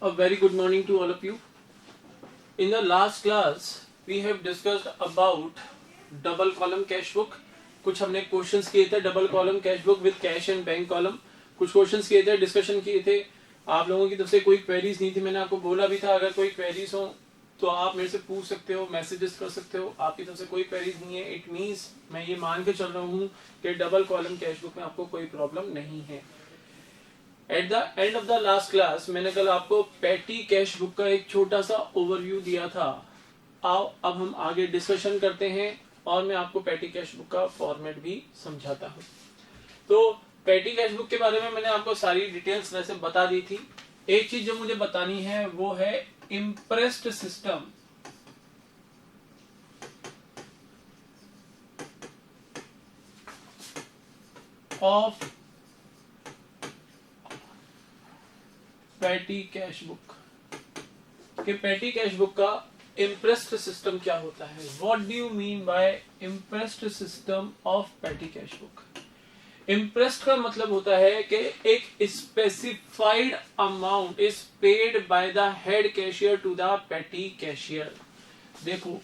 A very good morning to all of you. In the last class, we have discussed about double column cash book. कुछ हमने questions किए थे double column cash book with cash and bank column. कुछ questions किए थे, discussion किए थे. आप लोगों की तरफ से कोई क्वेरीज नहीं थी. मैंने आपको बोला भी था अगर कोई क्वेरीज हो तो आप मेरे से पूछ सकते हो, मैसेजेस कर सकते हो. आपकी तरफ से कोई क्वेरीज नहीं है. इट मीन्स मैं ये मान के चल रहा हूँ कि डबल कॉलम कैश बुक में आपको कोई प्रॉब्लम नहीं है. At the end of the last class मैंने कल आपको पैटी कैश बुक का एक छोटा सा ओवरव्यू दिया था. आओ अब हम आगे डिस्कशन करते हैं और मैं आपको पैटी कैश बुक का फॉर्मेट भी समझाता हूँ. तो पैटी कैश बुक के बारे में मैंने आपको सारी डिटेल्स वैसे बता दी थी. एक चीज जो मुझे बतानी है वो है imprest system of petty cash book. कि पैटी कैश बुक का इम्प्रेस्ड सिस्टम क्या होता है. What do you mean by imprest system of petty cash book. Imprest का मतलब होता है कि एक specified amount is paid by the head cashier to the petty cashier. देखो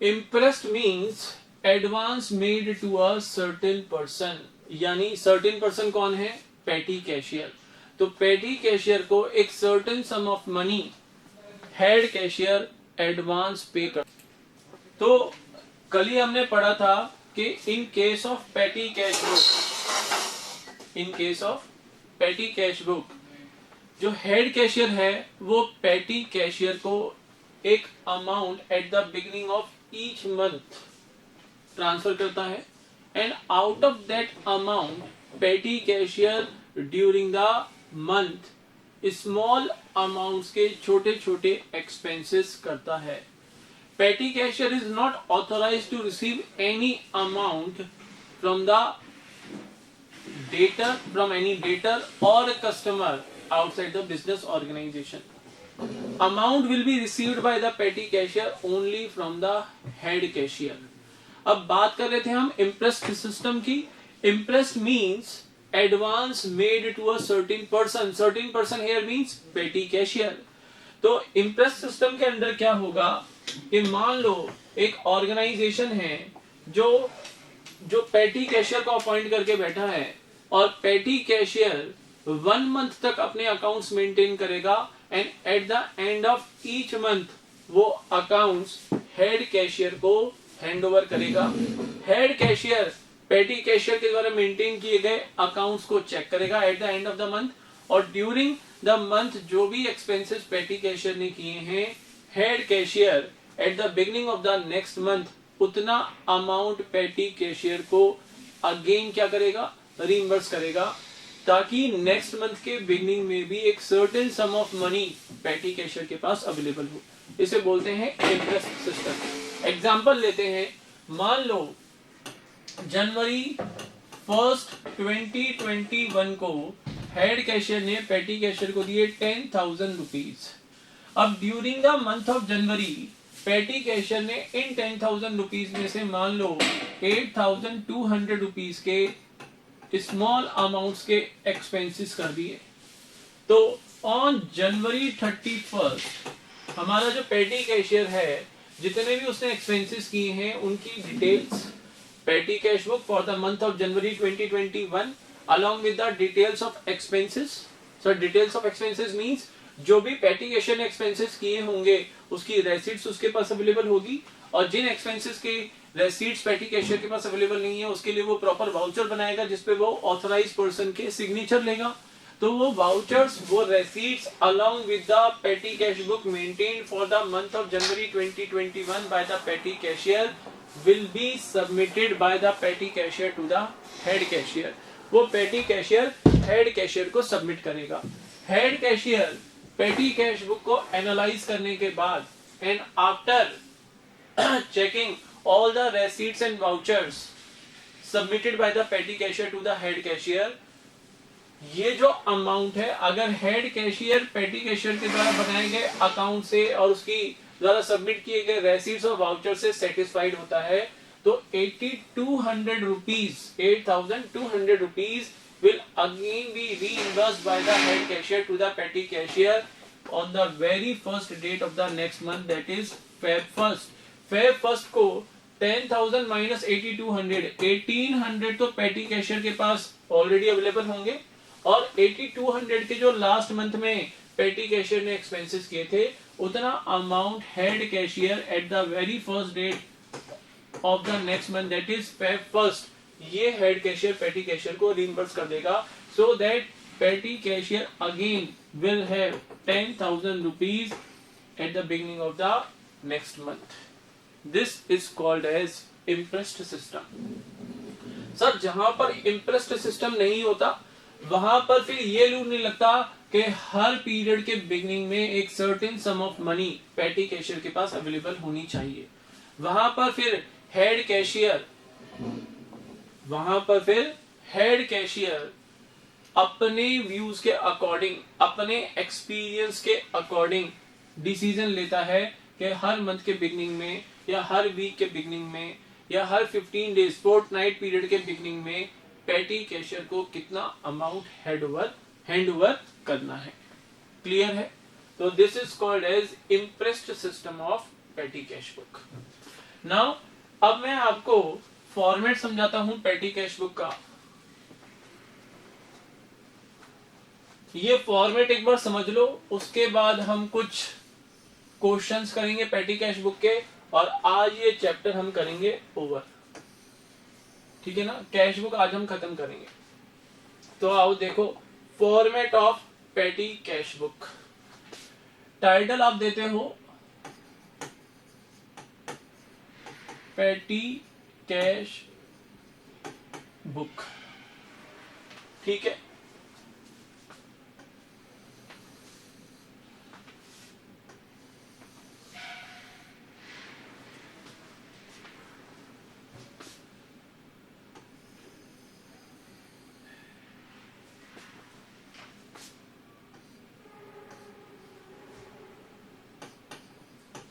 imprest means advance made to a certain person. यानी certain person कौन है? Petty cashier. तो पैटी कैशियर को एक certain sum of money head cashier advance pay कर. तो कल ही हमने पढ़ा था कि in case of petty cash book जो हेड कैशियर है वो पैटी कैशियर को एक amount at the beginning of each month transfer करता है and out of that amount petty cashier during the month small amounts के छोटे छोटे एक्सपेंसेस करता है. Petty cashier is not authorized to receive any amount from any debtor और customer outside the business organization. Amount will be received by the petty cashier only from the head cashier. अब बात कर रहे थे हम impressed system की. Impressed means advance made to a certain person. Certain person here means petty cashier. तो impressed system के अंदर क्या होगा कि मान लो एक ऑर्गेनाइजेशन है जो पैटी कैशियर को अपॉइंट करके बैठा है और पैटी कैशियर 1 मंथ तक अपने अकाउंट्स मेंटेन करेगा and at the end of each month वो अकाउंट्स हेड कैशियर को हैंड ओवर करेगा. हेड कैशियर पैटी कैशियर के द्वारा मेंटेन किए गए अकाउंट्स को चेक करेगा at the end of the month और ड्यूरिंग द मंथ जो भी एक्सपेंसेस पैटी कैशियर ने किए हैं head cashier at the beginning of the next month उतना अमाउंट पैटी कैशियर को अगेन क्या करेगा? रीइंबर्स करेगा ताकि नेक्स्ट मंथ के बिगिनिंग में भी एक certain sum of money petty cashier के पास अवेलेबल हो. इसे बोलते हैं इंटरेस्ट सिस्टम. एग्जांपल लेते हैं. मान लो जनवरी 1 2021 को हेड कैशियर ने पैटी कैशियर को दिए 10,000 रुपीज. अब during the month of January petty cashier ने इन 10,000 रुपीज में से मान लो 8,200 रुपीज के स्मॉल अमाउंट्स के एक्सपेंसेस कर दिए. तो ऑन जनवरी 31 हमारा जो पैटी कैशियर है जितने भी उसने एक्सपेंसेस किए हैं उनकी details patty cash book for the month of January 2021 along with the details of expenses. So details of expenses means जो भी पैटी कैशियर ने एक्सपेंसेस किए होंगे उसकी रेसिट्स उसके पास अवेलेबल होगी और जिन एक्सपेंसेस के रेसीट्स पैटी कैशियर के पास अवेलेबल नहीं है उसके लिए वो प्रॉपर वाउचर बनाएगा जिसपे वो ऑथराइज पर्सन के सिग्नेचर लेगा. तो वो वाउचर्स वो receipts along with the petty cash book maintained for the month of January 2021 by the petty cashier will be submitted by the petty cashier to the head cashier. वो petty cashier head cashier को submit करेगा. Head cashier petty cash book को analyse करने के बाद and after checking all the receipts and vouchers submitted by the petty cashier to the head cashier, ये जो amount है अगर हेड कैशियर पैटी कैशियर के द्वारा बनाए गए अकाउंट से और उसकी द्वारा सबमिट किए गए रेसीट्स और वाउचर से सेटिस्फाइड होता है तो 8200 rupees, 8200 rupees will again be reimbursed by the head cashier to the petty cashier on the very first date of the next month, that is Feb 1st. Feb 1st को 10,000 minus 8200, 1800 तो petty cashier के पास already available होंगे और 8200 के जो last month में petty cashier ने expenses किए थे उतना amount head cashier at the very first date of the next month, that is Feb 1st, ये हेड कैशियर पेटी कैशियर को रिइंबर्स कर देगा, so that petty cashier again will have 10,000 rupees at the beginning of the next month. This is called as imprest system. Sir जहां पर impressed system नहीं होता वहां पर फिर ये रूल नहीं लगता कि हर पीरियड के बिगिनिंग में एक सर्टेन सम ऑफ मनी पेटी कैशियर के पास अवेलेबल होनी चाहिए. वहां पर फिर हेड कैशियर अपने व्यूज के अकॉर्डिंग, अपने एक्सपीरियंस के अकॉर्डिंग डिसीजन लेता है कि हर मंथ के बिगिनिंग में या हर वीक के बिगिनिंग में या हर 15 डेज फोर्टनाइट पीरियड के बिगिनिंग में पेटी कैशियर को कितना अमाउंट हैंड ओवर करना है. क्लियर है? तो this is called as imprest system of petty cash book. Now अब मैं आपको फॉर्मेट समझाता हूं पेटी कैश बुक का. ये फॉर्मेट एक बार समझ लो, उसके बाद हम कुछ क्वेश्चंस करेंगे पेटी कैश बुक के और आज ये चैप्टर हम करेंगे ओवर. ठीक है ना? कैश बुक आज हम खत्म करेंगे. तो आओ देखो format of petty cash book. Title आप देते हो पेटी कैश बुक. ठीक है?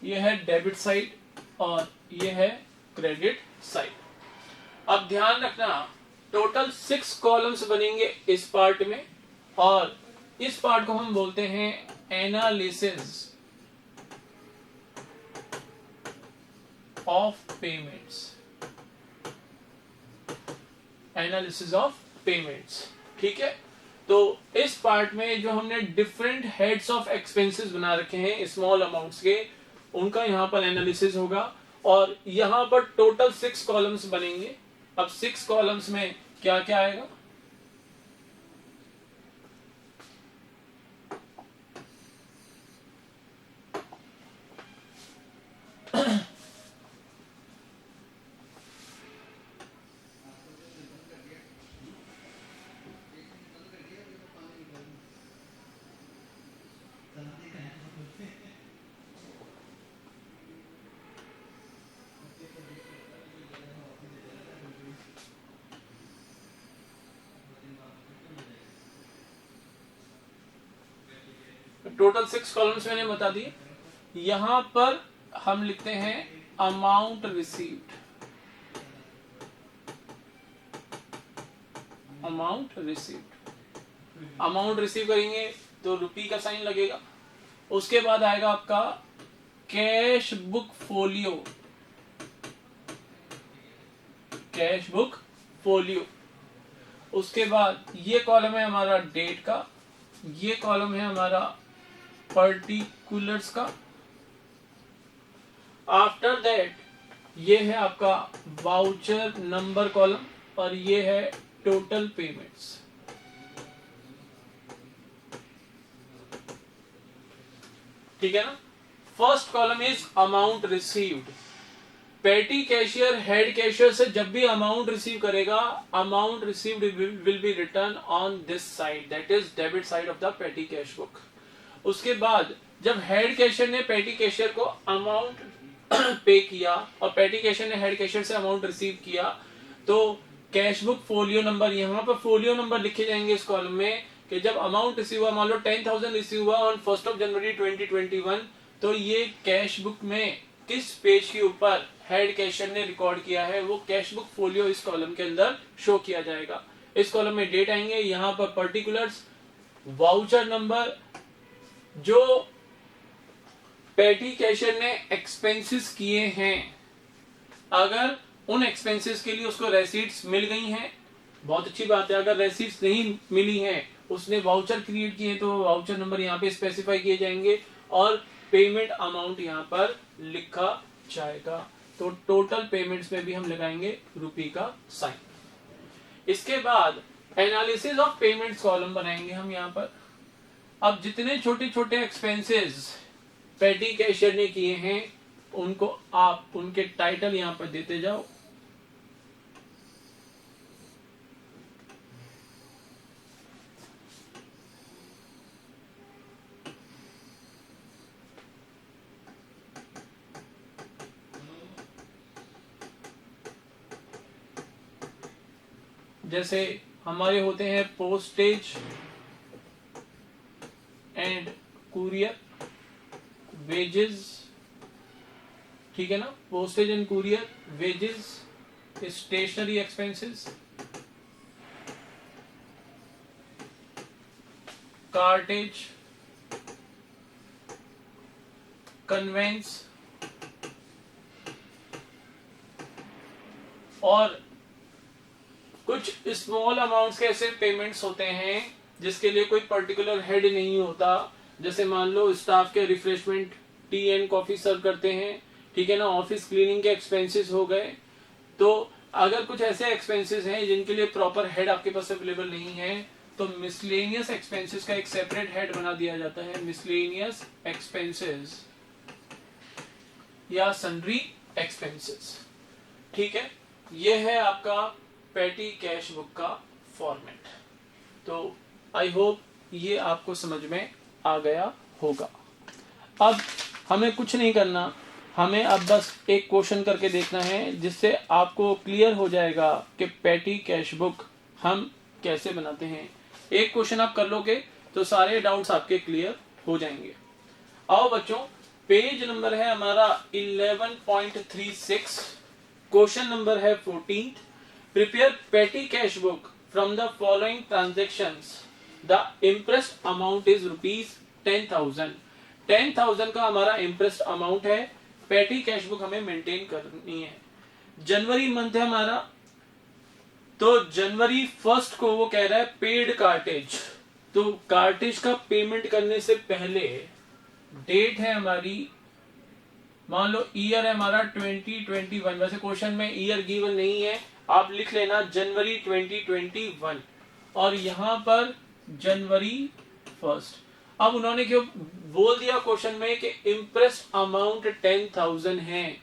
ये है डेबिट साइड और ये है क्रेडिट साइड. अब ध्यान रखना टोटल 6 कॉलम्स बनेंगे इस पार्ट में और इस पार्ट को हम बोलते हैं analysis of payments. Analysis of payments. ठीक है? तो इस पार्ट में जो हमने डिफरेंट हेड्स ऑफ एक्सपेंसेस बना रखे हैं स्मॉल अमाउंट्स के, उनका यहां पर एनालिसिस होगा और यहां पर टोटल 6 कॉलम्स बनेंगे. अब 6 कॉलम्स में क्या क्या आएगा? टोटल 6 कॉलम्स मैंने बता दिए. यहां पर हम लिखते हैं अमाउंट रिसीव्ड. अमाउंट रिसीव करेंगे तो रुपी का साइन लगेगा. उसके बाद आएगा आपका कैश बुक फोलियो. उसके बाद ये कॉलम है हमारा डेट का, ये कॉलम है हमारा पर्टिकुलर्स का. आफ्टर दैट ये है आपका वाउचर नंबर कॉलम और ये है टोटल पेमेंट्स. ठीक है ना? First column is amount received. पेटी कैशियर हेड कैशियर से जब भी अमाउंट रिसीव करेगा, amount received will be return on this side, that is debit side of the पेटी कैश बुक. उसके बाद जब हेड कैशियर ने पेटी कैशियर को अमाउंट पे किया और पेटी कैशियर ने हेड कैशियर से अमाउंट रिसीव किया, तो कैश बुक फोलियो नंबर, यहाँ पर फोलियो नंबर लिखे जाएंगे इस कॉलम में कि जब अमाउंट रिसीव हुआ, मान लो 10,000 रिसीव हुआ ऑन 1 जनवरी 2021, तो ये कैश बुक में किस पेज के ऊपर हेड कैशियर ने रिकॉर्ड किया है वो कैश बुक फोलियो इस कॉलम के अंदर शो किया जाएगा। इस कॉलम में डेट आएंगे, यहाँ पर पर्टिकुलर्स, वाउचर नंबर, जो पेटी कैशियर ने एक्सपेंसेस किए हैं, अगर उन एक्सपेंसेस के लिए उसको रेसीट्स मिल गई हैं, बहुत अच्छी बात है। अगर रेसीट्स नहीं मिली हैं, उसने वाउचर क्रिएट किए तो वाउचर नंबर यहाँ पे स्पेसिफाई किए जाएंगे और पेमेंट अमाउंट यहाँ पर लिखा जाएगा। तो टोटल पेमेंट्स में भी हम लगाएंगे रुपी का साइन। इसके बाद एनालिसिस ऑफ पेमेंट्स कॉलम बनाएंगे हम यहाँ पर। अब जितने छोटे छोटे एक्सपेंसेस पेटी कैशियर ने किए हैं उनको आप उनके टाइटल यहाँ पर देते जाओ। जैसे हमारे होते हैं पोस्टेज एंड कुरियर, वेजेस, ठीक है ना, postage and courier, wages, stationery expenses, cartage, conveyance और कुछ स्मॉल अमाउंट्स के ऐसे पेमेंट्स होते हैं जिसके लिए कोई पर्टिकुलर हेड नहीं होता। जैसे मान लो स्टाफ के refreshment, T and coffee serve करते हैं, ठीक है ना, ऑफिस क्लीनिंग के एक्सपेंसेस हो गए। तो अगर कुछ ऐसे एक्सपेंसेस हैं जिनके लिए प्रॉपर हेड आपके पास अवेलेबल नहीं है तो मिसलेनियस एक्सपेंसेस का एक सेपरेट हेड बना दिया जाता है, मिसलेनियस एक्सपेंसेस या सन्ड्री एक्सपेंसेस। ठीक है, यह है आपका पेटी कैश बुक का फॉर्मेट। तो आई होप ये आपको समझ में आ गया होगा। अब हमें कुछ नहीं करना, हमें अब बस एक क्वेश्चन करके देखना है जिससे आपको क्लियर हो जाएगा कि पेटी कैश बुक हम कैसे बनाते हैं। एक क्वेश्चन आप कर लोगे तो सारे डाउट्स आपके क्लियर हो जाएंगे। आओ बच्चों, पेज नंबर है हमारा 11.36, क्वेश्चन नंबर है 14। Prepare petty cash book from the following transactions. The impressed amount is rupees 10,000. 10,000 का हमारा impressed amount है। petty cash book हमें मेंटेन करनी है। जनवरी मंथ है हमारा, तो जनवरी 1 को वो कह रहा है पेड कार्टेज। तो कार्टेज का पेमेंट करने से पहले डेट है हमारी, मान लो ईयर है हमारा 2021। वैसे क्वेश्चन में ईयर गिवन नहीं है, आप लिख लेना जनवरी 2021 और यहां पर जनवरी 1। अब उन्होंने क्यों बोल दिया क्वेश्चन में कि इम्प्रेस्ड अमाउंट 10,000 है,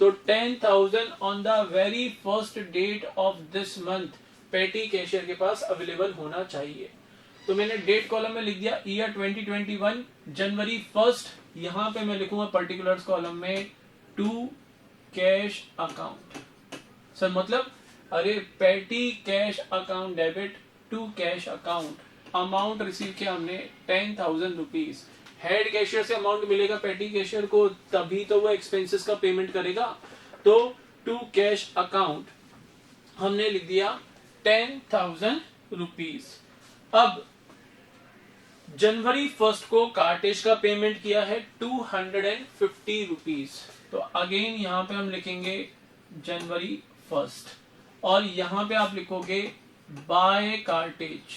तो 10,000 on the very first date of this month petty cashier के पास अवेलेबल होना चाहिए। तो मैंने डेट कॉलम में लिख दिया ईयर 2021 जनवरी 1। यहां पे मैं लिखूंगा पर्टिकुलर्स कॉलम में टू कैश अकाउंट। सर मतलब अरे petty cash account debit to cash account, amount receive किया हमने 10,000 रुपीज। हेड कैशियर से अमाउंट मिलेगा पेटी कैशियर को, तभी तो वो एक्सपेंसेस का पेमेंट करेगा। तो टू कैश अकाउंट हमने लिख दिया 10,000 रुपीज। अब जनवरी 1 को कार्टेज का पेमेंट किया है 250 रुपीज। तो अगेन यहां पे हम लिखेंगे जनवरी 1 और यहां पे आप लिखोगे बाय कार्टेज।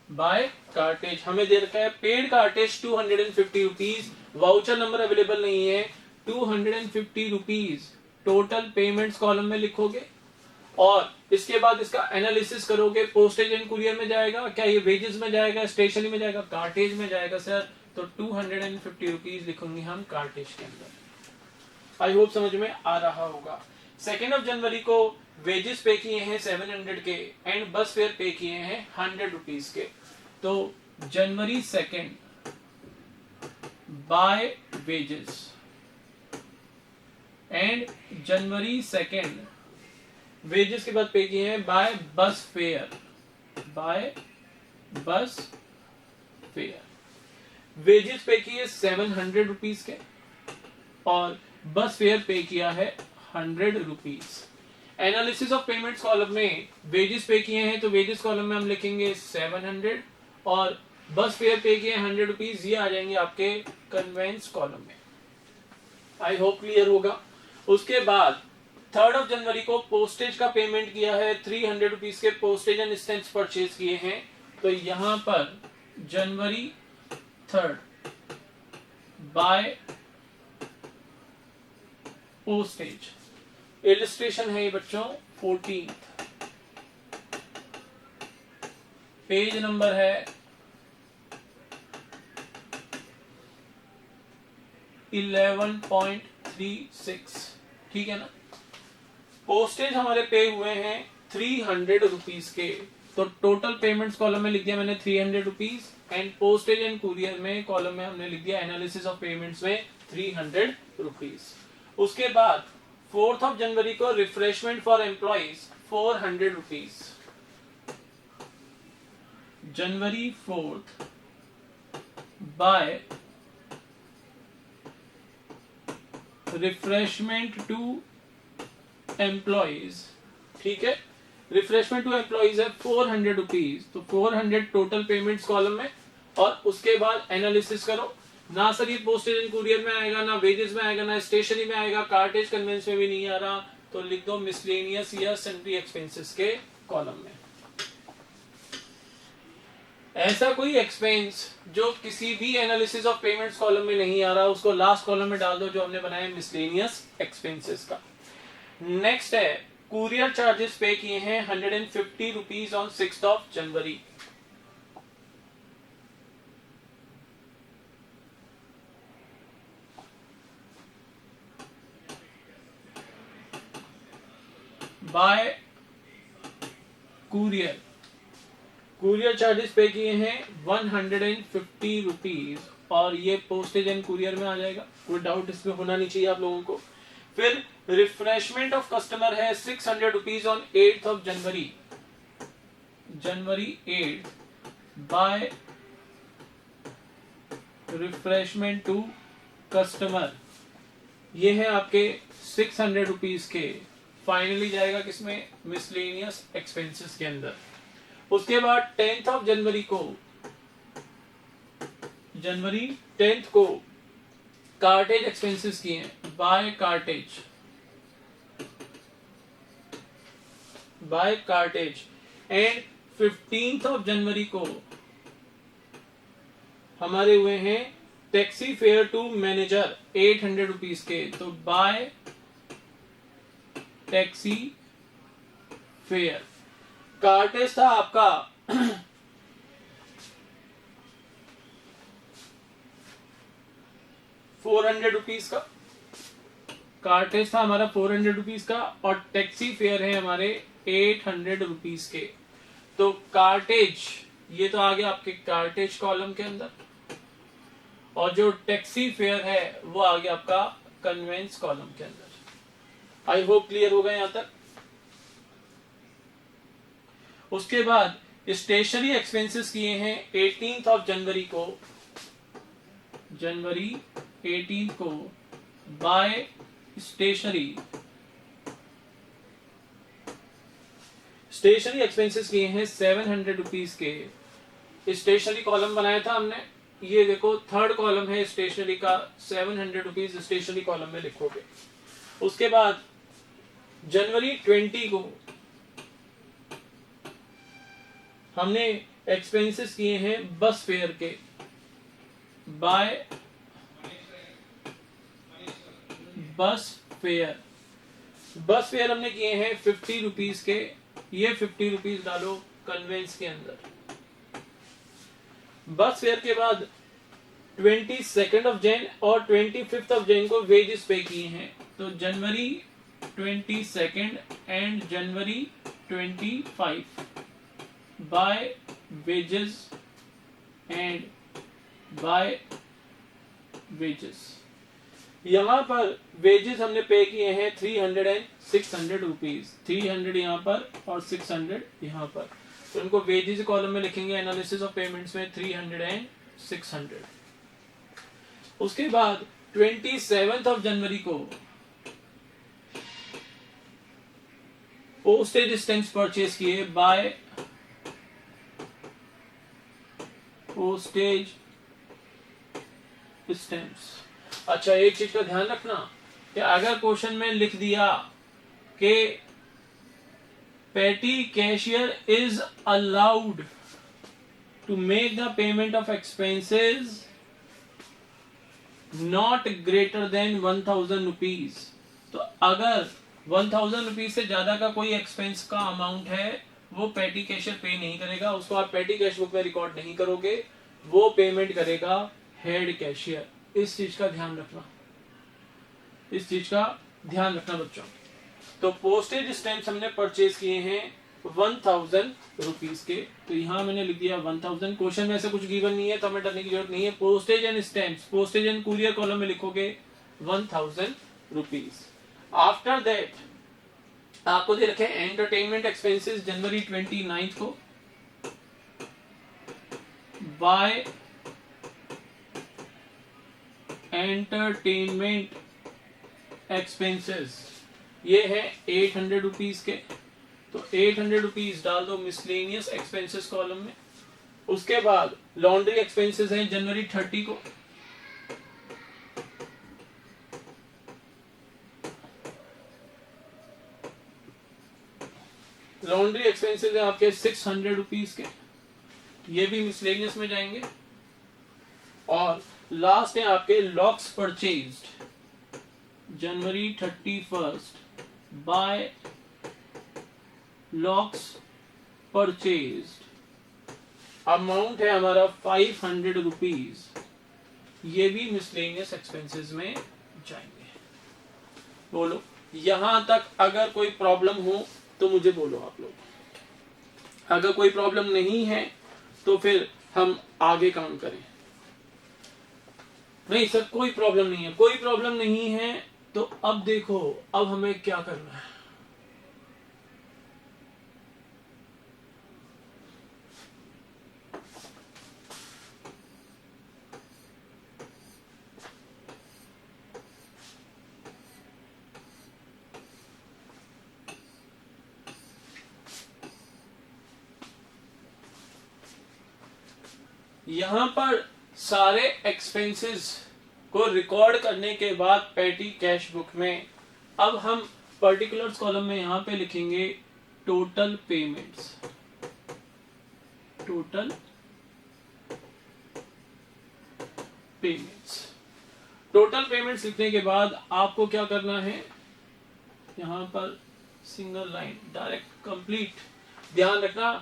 बाय कार्टेज हमें दे रखा है paid cartage 250 rupees, voucher number available नहीं है, 250 रुपीज टोटल पेमेंट्स कॉलम में लिखोगे और इसके बाद इसका एनालिसिस करोगे। पोस्टेज एंड कुरियर में जाएगा क्या, ये वेजेस में जाएगा, स्टेशनरी में जाएगा, कार्टेज में जाएगा सर, तो 250 रुपीज लिखेंगे हम कार्टेज के अंदर। आई होप समझ में आ रहा होगा। 2 जनवरी को वेजेस पे किए हैं 700 के एंड बस फेयर पे किए हैं 100 रुपीज के। तो January 2 by wages and January 2 wages के बाद पे किए हैं by bus fare, by bus fare. Wages pay किए 700 रुपीज के और बस फेयर पे किया है 100 rupees. Analysis of payments column में वेजेस पे किए हैं तो वेजेस कॉलम में हम लिखेंगे 700 और बस फेयर पे किए 100 रुपीज, ये आ जाएंगे आपके कन्वेंस कॉलम में। आई होप क्लियर होगा। उसके बाद 3 जनवरी को पोस्टेज का पेमेंट किया है, 300 रुपीज के पोस्टेज एंड स्टैंप्स परचेज किए हैं, तो यहां पर जनवरी 3 बाय पोस्टेज। इलस्ट्रेशन है ये बच्चों 14, पेज नंबर है 11.36, ठीक है ना। पोस्टेज हमारे पे हुए हैं 300 रुपीज के, तो टोटल पेमेंट्स कॉलम में लिख दिया मैंने 300 rupees and postage and courier में कॉलम में हमने लिख दिया एनालिसिस ऑफ पेमेंट्स में 300 रुपीज। उसके बाद 4 जनवरी को refreshment for employees 400 rupees. January 4 by refreshment to employees, ठीक है। रिफ्रेशमेंट टू एम्प्लॉइज है 400 रुपीज, तो 400 टोटल पेमेंट्स कॉलम में। और उसके बाद एनालिसिस करो, ना सर ये पोस्टेज एंड कुरियर में आएगा, ना वेजेस में आएगा, ना स्टेशनरी में आएगा, कार्टेज कन्वेंस में भी नहीं आ रहा, तो लिख दो मिसलेनियस या सन्ड्री एक्सपेंसेस के कॉलम में। ऐसा कोई एक्सपेंस जो किसी भी एनालिसिस ऑफ पेमेंट्स कॉलम में नहीं आ रहा, उसको लास्ट कॉलम में डाल दो जो हमने बनाया मिसलेनियस एक्सपेंसेस का। नेक्स्ट है कुरियर चार्जेस पे किए हैं 150 rupees on 6 January. Bye courier, courier charges पे किए हैं 150 रुपीज और ये पोस्टेज एंड कुरियर में आ जाएगा, कोई डाउट इसमें होना नहीं चाहिए आप लोगों को। फिर रिफ्रेशमेंट ऑफ कस्टमर है 600 rupees on 8 January, January 8 by refreshment to customer, ये है आपके 600 रुपीज के। फाइनली जाएगा किसमें, मिसलेनियस एक्सपेंसेस के अंदर। उसके बाद 10 जनवरी को, जनवरी 10 को कार्टेज एक्सपेंसेस किए हैं by cartage, by cartage. And 15 जनवरी को हमारे हुए हैं taxi fare to manager 800 rupees के, तो बाय टैक्सी फेयर। कार्टेज था आपका 400 रुपीज का, कार्टेज था हमारा 400 रुपीज का और टैक्सी फेयर है हमारे 800 रुपीज के। तो कार्टेज ये तो आ गया आपके कार्टेज कॉलम के अंदर और जो टैक्सी फेयर है वो आ गया आपका कन्वेंस कॉलम के अंदर। आई होप क्लियर होगा यहां तक। उसके बाद स्टेशनरी एक्सपेंसेस किए हैं 18 जनवरी को, जनवरी 18 को बाय स्टेशनरी, स्टेशनरी एक्सपेंसेस किए हैं 700 रुपीज के। स्टेशनरी कॉलम बनाया था हमने, ये देखो 3rd कॉलम है स्टेशनरी का, 700 रुपीज स्टेशनरी कॉलम में लिखोगे। उसके बाद जनवरी 20 को हमने एक्सपेंसेस किए हैं बस फेयर के बाय बस फेयर। बस फेयर हमने किए हैं 50 रुपीज के, ये 50 रुपीज डालो कन्वेंस के अंदर। बस फेयर के बाद 22 जैन और 25 जैन को वेजेस पे किए हैं, तो January 22 and January 25 by wages and by wages. यहां पर वेजेस हमने पे किए हैं 300 एंड 600 रुपीज, 300 यहां पर और 600 यहां पर, तो उनको वेजेस कॉलम में लिखेंगे एनालिसिस ऑफ पेमेंट्स में 300 एंड 600। उसके बाद 27 जनवरी को पोस्टेज स्टैम्प्स परचेज किए बाय पोस्टेज स्टैम्प्स। अच्छा, एक चीज का ध्यान रखना कि अगर क्वेश्चन में लिख दिया कि petty cashier is allowed to make the payment of expenses not greater than 1000 rupees, तो अगर 1000 रुपीज से ज्यादा का कोई एक्सपेंस का अमाउंट है वो पेटी कैशियर पे नहीं करेगा, उसको आप पेटी कैश बुक में रिकॉर्ड नहीं करोगे, वो पेमेंट करेगा हेड कैशियर। इस चीज का ध्यान रखना, इस चीज का ध्यान रखना बच्चों। तो पोस्टेज स्टैम्प्स हमने परचेज किए हैं 1000 रुपीज के, तो यहां मैंने लिख दिया 1000। क्वेश्चन में ऐसा कुछ गिवन नहीं है तो हमें डरने की जरूरत नहीं है। Postage and stamps, postage and courier column में लिखोगे 1000 रुपीज। आफ्टर दैट आपको दे रखे एंटरटेनमेंट एक्सपेंसेस जनवरी 29 को बाय एंटरटेनमेंट एक्सपेंसेस, ये है 800 रुपीज के, तो 800 रुपीज डाल दो मिसलेनियस एक्सपेंसेस कॉलम में। उसके बाद लॉन्ड्री एक्सपेंसेस हैं जनवरी 30 को, लॉन्ड्री एक्सपेंसेस है आपके 600 रुपीज के, ये भी मिसलेनियस में जाएंगे। और लास्ट है आपके लॉक्स परचेज्ड जनवरी 31 बाय लॉक्स परचेज्ड, अमाउंट है हमारा 500 रुपीज, ये भी मिसलेनियस एक्सपेंसेस में जाएंगे। बोलो यहां तक अगर कोई प्रॉब्लम हो तो मुझे बोलो आप लोग, अगर कोई प्रॉब्लम नहीं है तो फिर हम आगे काम करें। नहीं सर कोई प्रॉब्लम नहीं है, कोई प्रॉब्लम नहीं है, तो अब देखो अब हमें क्या करना है। यहां पर सारे एक्सपेंसेस को रिकॉर्ड करने के बाद पेटी कैश बुक में अब हम पर्टिकुलर्स कॉलम में यहां पे लिखेंगे total payments, total payments. Total payments लिखने के बाद आपको क्या करना है, यहां पर सिंगल लाइन डायरेक्ट कंप्लीट। ध्यान रखना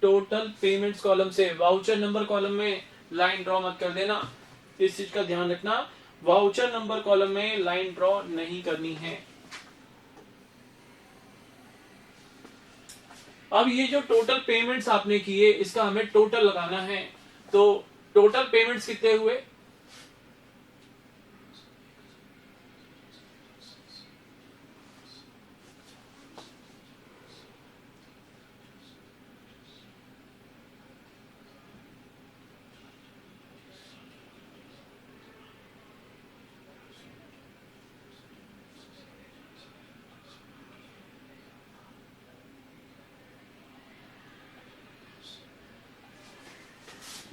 टोटल पेमेंट्स कॉलम से वाउचर नंबर कॉलम में लाइन ड्रॉ मत कर देना, इस चीज का ध्यान रखना। वाउचर नंबर कॉलम में लाइन ड्रॉ नहीं करनी है। अब ये जो टोटल पेमेंट्स आपने किए इसका हमें टोटल लगाना है, तो टोटल पेमेंट्स कितने हुए,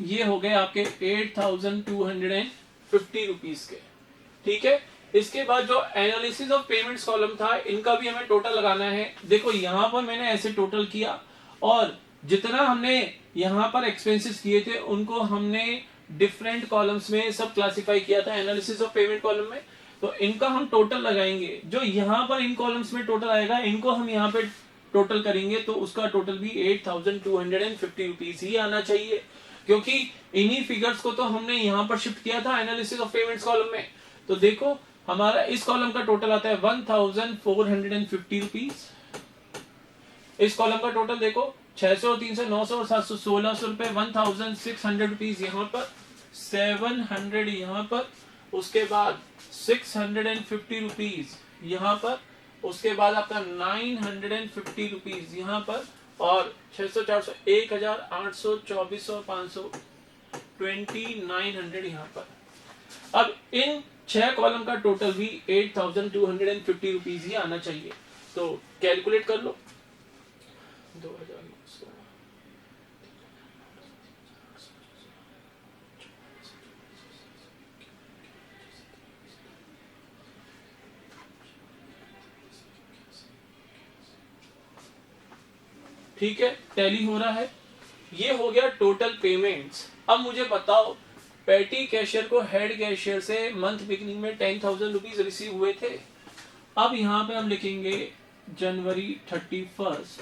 ये हो गए आपके 8250 रुपीज के। ठीक है, इसके बाद जो एनालिसिस ऑफ पेमेंट्स कॉलम था इनका भी हमें टोटल लगाना है। देखो यहां पर मैंने ऐसे टोटल किया और जितना हमने यहां पर एक्सपेंसेस किए थे उनको हमने डिफरेंट कॉलम्स में सब क्लासिफाई किया था एनालिसिस ऑफ पेमेंट कॉलम में, तो इनका हम टोटल लगाएंगे। जो यहां पर इन कॉलम्स में टोटल आएगा इनको हम यहाँ पे टोटल करेंगे, तो उसका टोटल भी 8250 रुपीज ही आना चाहिए, क्योंकि इन्हीं फिगर्स को तो हमने यहां पर शिफ्ट किया था एनालिसिस ऑफ पेमेंट्स कॉलम में। तो देखो हमारा इस कॉलम का टोटल आता है 1450 रुपीज, इस कॉलम का टोटल देखो 600, 300, 900 और 700, 1600 रुपए, 1600 रुपीज यहाँ पर, 700 यहाँ पर, उसके बाद 650 रुपीज यहाँ पर, उसके बाद आपका 950 रुपीज यहाँ पर, और 600, 400, 1000, 800, 2400, 500, 2900 यहाँ पर। अब इन 6 कॉलम का टोटल भी 8,250 रुपीज ही आना चाहिए। तो कैलकुलेट कर लो, 2,900 ठीक है, टैली हो रहा है। ये हो गया टोटल पेमेंट्स। अब मुझे बताओ, पेटी कैशियर को हेड कैशियर से मंथ बिगिनिंग में 10,000 रुपीज रिसीव हुए थे। अब यहां पे हम लिखेंगे जनवरी 31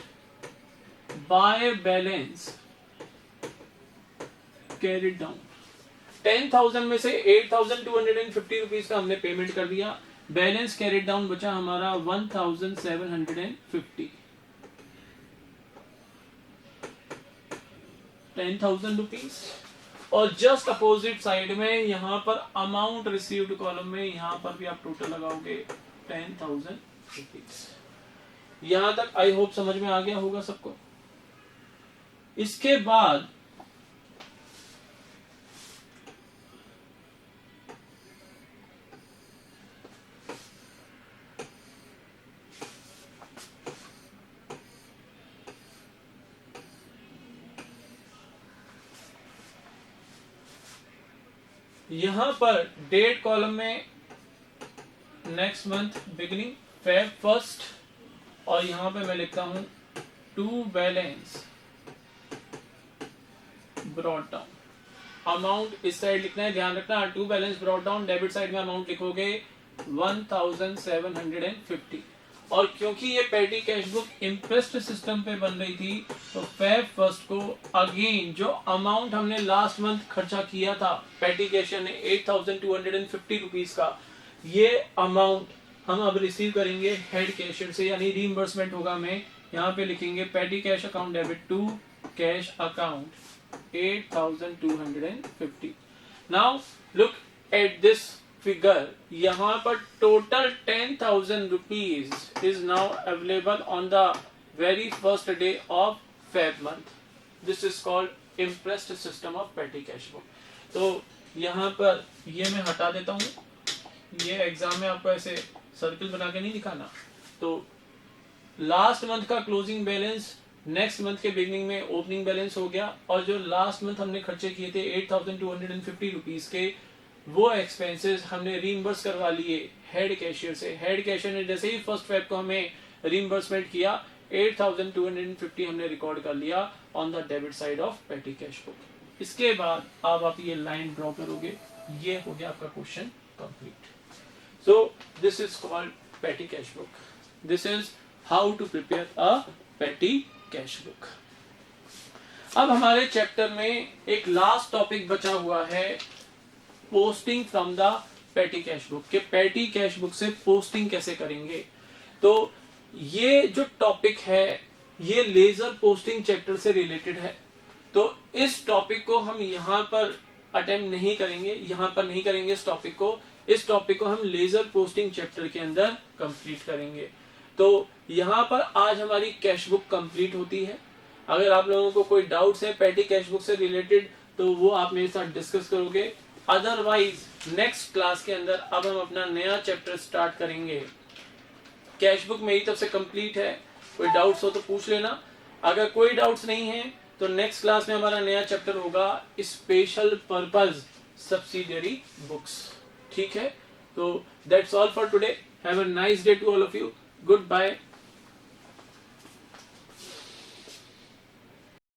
बाय बैलेंस कैरिड डाउन। 10,000 में से 8,250 रुपीज का हमने पेमेंट कर दिया, बैलेंस कैरिड डाउन बचा हमारा 1,750, 10,000 रुपीज। और जस्ट अपोजिट साइड में यहां पर अमाउंट रिसीव्ड कॉलम में यहां पर भी आप टोटल लगाओगे 10,000 रुपीज। यहां तक आई होप समझ में आ गया होगा सबको। इसके बाद यहां पर डेट कॉलम में नेक्स्ट मंथ बिगिनिंग Feb 1 और यहां पे मैं लिखता हूं to balance brought down. Amount इस साइड लिखना है, ध्यान रखना, to balance brought down, debit side में अमाउंट लिखोगे 1,750। और क्योंकि ये पेटी कैश बुक इम्प्रेस्ड सिस्टम पे बन रही थी तो Feb 1 को अगेन जो अमाउंट हमने लास्ट मंथ खर्चा किया था पेटी कैशियर ने 8,250 रुपीज का, ये अमाउंट हम अब रिसीव करेंगे हेड कैशियर से, यानी रीइंबर्समेंट होगा। मैं यहाँ पे लिखेंगे petty cash account debit to cash account 8,250। Now look at this figure, यहाँ पर total 10,000 rupees is now available on the very first day of Feb month. This is called imprest system of petty cash book. तो यहाँ पर ये मैं हटा देता हूँ, ये एग्जाम में आपको ऐसे सर्कल बना के नहीं दिखाना। तो लास्ट मंथ का क्लोजिंग बैलेंस नेक्स्ट मंथ के बिगिनिंग में ओपनिंग बैलेंस हो गया, और जो लास्ट मंथ हमने खर्चे किए थे 8,250 रुपीज के, वो एक्सपेंसेस हमने रीइंबर्स करवा लिए हेड कैशियर से। हेड कैशियर ने जैसे ही 1 Feb को हमें रीइंबर्समेंट किया 8,250 हमने रिकॉर्ड कर लिया on the debit side of petty cash book. इसके बाद अब आप ये लाइन ड्रॉ करोगे, ये हो गया आपका question complete. So this is called petty cash book. This is how to prepare a petty cash book. अब हमारे चैप्टर में एक लास्ट टॉपिक बचा हुआ है, पोस्टिंग फ्रॉम द पेटी कैश बुक, के पेटी कैश बुक से पोस्टिंग कैसे करेंगे। तो ये जो टॉपिक है ये लेजर पोस्टिंग चैप्टर से रिलेटेड है। तो इस टॉपिक को हम यहाँ पर अटेम्प्ट नहीं करेंगे, यहाँ पर नहीं करेंगे इस टॉपिक को। इस टॉपिक को हम लेजर पोस्टिंग चैप्टर के अंदर कंप्लीट करेंगे। तो यहाँ पर आज हमारी कैश बुक कंप्लीट होती है। अगर आप लोगों को कोई डाउट्स है पेटी कैश बुक से रिलेटेड तो वो आप मेरे साथ डिस्कस करोगे। अदरवाइज नेक्स्ट क्लास के अंदर अब हम अपना नया चैप्टर स्टार्ट करेंगे। कैश बुक मेरी तरफ से कंप्लीट है, कोई डाउट्स हो तो पूछ लेना। अगर कोई डाउट्स नहीं है तो नेक्स्ट क्लास में हमारा नया चैप्टर होगा स्पेशल पर्पस सब्सिडियरी बुक्स। ठीक है, तो that's all for today. Have a nice day to all of you. Good bye.